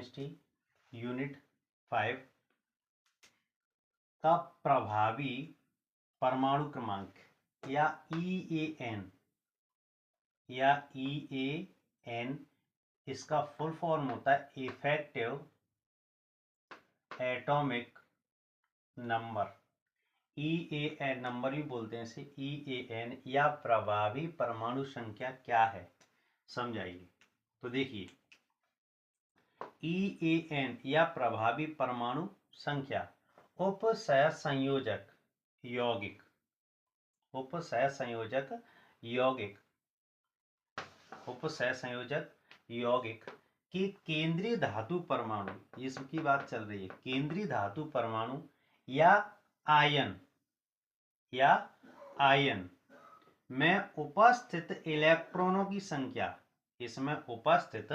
Chemistry unit 5 का प्रभावी परमाणु क्रमांक या EAN इसका फुल फॉर्म होता है effective atomic number. EAN number भी बोलते हैं इसे, EAN या प्रभावी परमाणु संख्या क्या है समझाइए। तो देखिए EAN या प्रभावी परमाणु संख्या उपसहसंयोजक यौगिक की केंद्रीय धातु परमाणु, इसकी बात चल रही है, केंद्रीय धातु परमाणु या आयन में उपस्थित इलेक्ट्रॉनों की संख्या, इसमें उपस्थित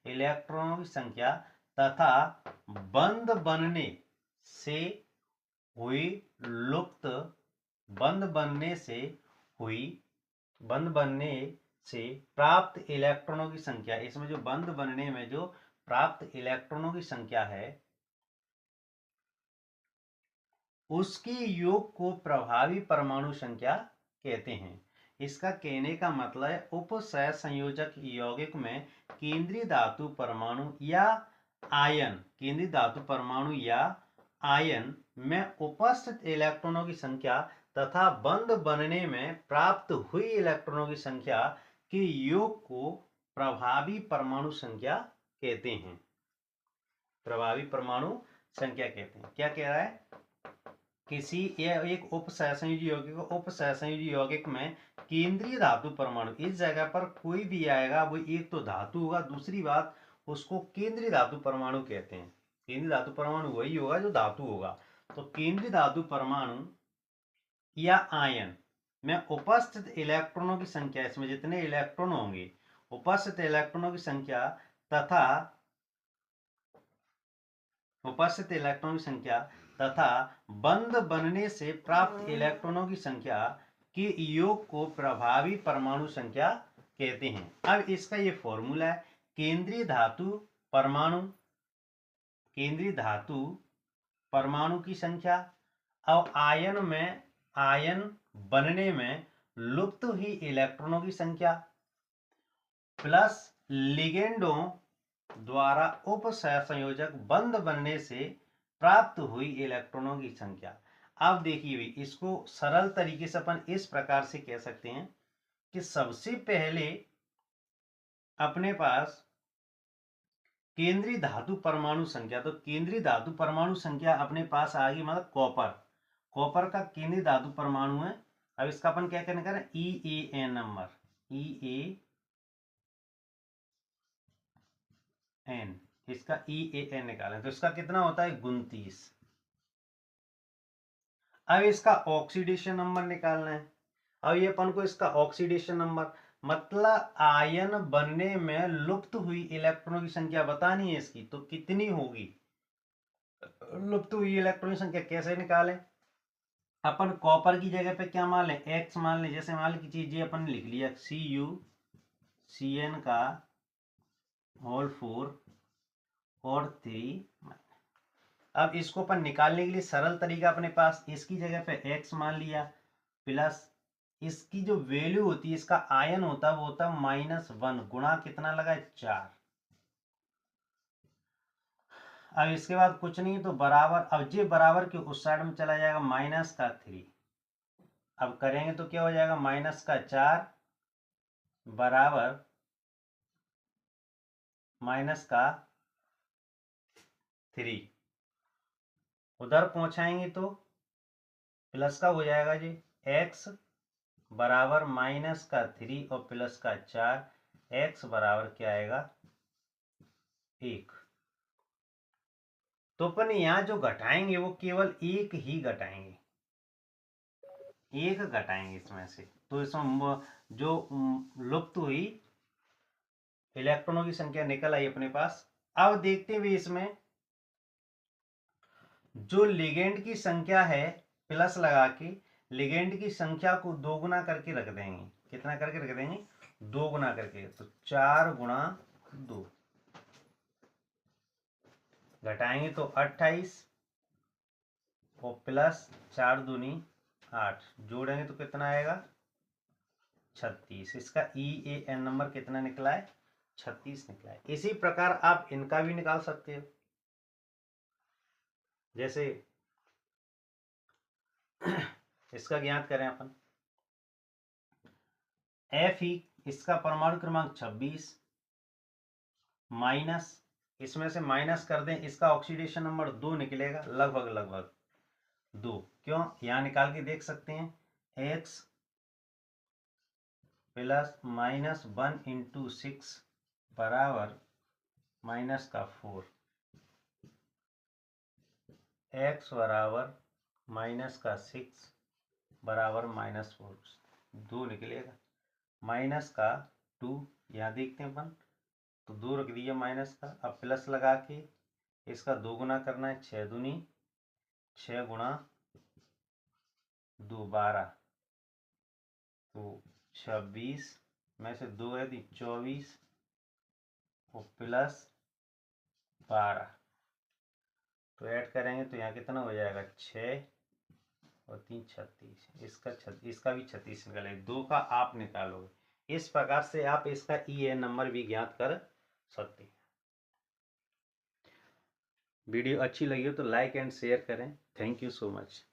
इलेक्ट्रॉनों की संख्या तथा बंध बनने से प्राप्त इलेक्ट्रॉनों की संख्या, इसमें जो बंध बनने में जो प्राप्त इलेक्ट्रॉनों की संख्या है उसकी योग को प्रभावी परमाणु संख्या कहते हैं। इसका कहने का मतलब है उपसहसंयोजक यौगिक में केंद्रीय धातु परमाणु या आयन में उपस्थित इलेक्ट्रॉनों की संख्या तथा बंध बनने में प्राप्त हुई इलेक्ट्रॉनों की संख्या के योग को प्रभावी परमाणु संख्या कहते हैं। प्रभावी परमाणु संख्या कहते हैं। क्या कह रहा है, किसी एक उपसहसंयोजी यौगिक में केंद्रीय धातु परमाणु, इस जगह पर कोई भी आएगा वो एक तो धातु होगा, दूसरी बात उसको केंद्रीय धातु परमाणु कहते हैं। केंद्रीय धातु परमाणु वही होगा जो धातु होगा। तो केंद्रीय धातु परमाणु या आयन में उपस्थित इलेक्ट्रॉनों की संख्या, इसमें जितने इलेक्ट्रॉन होंगे उपस्थित इलेक्ट्रॉनों की संख्या तथा बंध बनने से प्राप्त इलेक्ट्रॉनों की संख्या के योग को प्रभावी परमाणु संख्या कहते हैं। अब इसका ये फॉर्मूला है, केंद्रीय धातु परमाणु की संख्या और आयन बनने में लुप्त हुई इलेक्ट्रॉनों की संख्या प्लस लिगेंडों द्वारा उपसहसंयोजक बंध बनने से प्राप्त हुई इलेक्ट्रॉनों की संख्या। अब देखिए भी, इसको सरल तरीके से अपन इस प्रकार से कह सकते हैं कि सबसे पहले अपने पास केंद्रीय धातु परमाणु संख्या, तो केंद्रीय धातु परमाणु संख्या अपने पास आ गई, मतलब कॉपर का केंद्रीय धातु परमाणु है। अब इसका अपन क्या करने का है, EAN नंबर, इसका EAN निकालें तो इसका कितना होता है 29। अब इसका ऑक्सीडेशन नंबर निकालना है। अब ये अपन को इसका ऑक्सीडेशन नंबर मतलब आयन बनने में लुप्त हुई इलेक्ट्रॉनों की संख्या बतानी है इसकी, तो कितनी होगी लुप्त हुई इलेक्ट्रॉन की संख्या। कैसे निकालें, अपन कॉपर की जगह पे क्या मान लें, X मान लें। जैसे मान ली चीज अपन लिख लिया CuCN का होल 4 और 3। अब इसको अपन निकालने के लिए सरल तरीका अपने पास, इसकी जगह पे X मान लिया प्लस इसकी जो वैल्यू होती है, इसका आयन होता है वो होता है -1 गुणा कितना लगा 4। अब इसके बाद कुछ नहीं तो बराबर, अब जे बराबर के उस साइड में चला जाएगा -3। अब करेंगे तो क्या हो जाएगा -4 बराबर -3। उधर पहुंचाएंगे तो प्लस का हो जाएगा जी, x बराबर -3 और +4, x बराबर क्या आएगा 1। तो अपन यहाँ जो घटाएंगे वो केवल एक ही घटाएंगे, एक घटाएंगे इसमें से। तो इसमें जो लुप्त हुई इलेक्ट्रॉनों की संख्या निकल आई अपने पास। अब देखते हुए इसमें जो लिगेंड की संख्या है, प्लस लगा के लिगेंड की संख्या को 2 गुना करके रख देंगे। कितना करके रख देंगे 2 गुना करके, तो 4 गुणा 2। घटाएंगे तो 28 और प्लस 4 दूनी 8, जोड़ेंगे तो कितना आएगा 36। इसका EAN नंबर कितना निकला है 36 निकला है। इसी प्रकार आप इनका भी निकाल सकते हो। जैसे इसका ज्ञात करें अपन, Fe इसका परमाणु क्रमांक 26 माइनस, इसमें से माइनस कर दें, इसका ऑक्सीडेशन नंबर 2 निकलेगा, लगभग 2। क्यों, यहां निकाल के देख सकते हैं, x प्लस माइनस 1 इंटू 6 बराबर माइनस का 4, x बराबर माइनस का 6 बराबर माइनस 4, 2 निकलेगा। माइनस का 2 यहाँ देखते हैं अपन, तो 2 रख दिया माइनस का। अब प्लस लगा के इसका 2 गुना करना है, 6 दूनी 6 गुणा 2 12, तो 26 में से 2 है 24 और प्लस 12, तो ऐड करेंगे तो यहाँ कितना हो जाएगा 6 और 3 36, इसका भी 36 निकलेगा। 2 का आप निकालोगे। इस प्रकार से आप इसका EAN नंबर भी ज्ञात कर सकते हैं। वीडियो अच्छी लगी हो तो लाइक एंड शेयर करें। Thank you so much.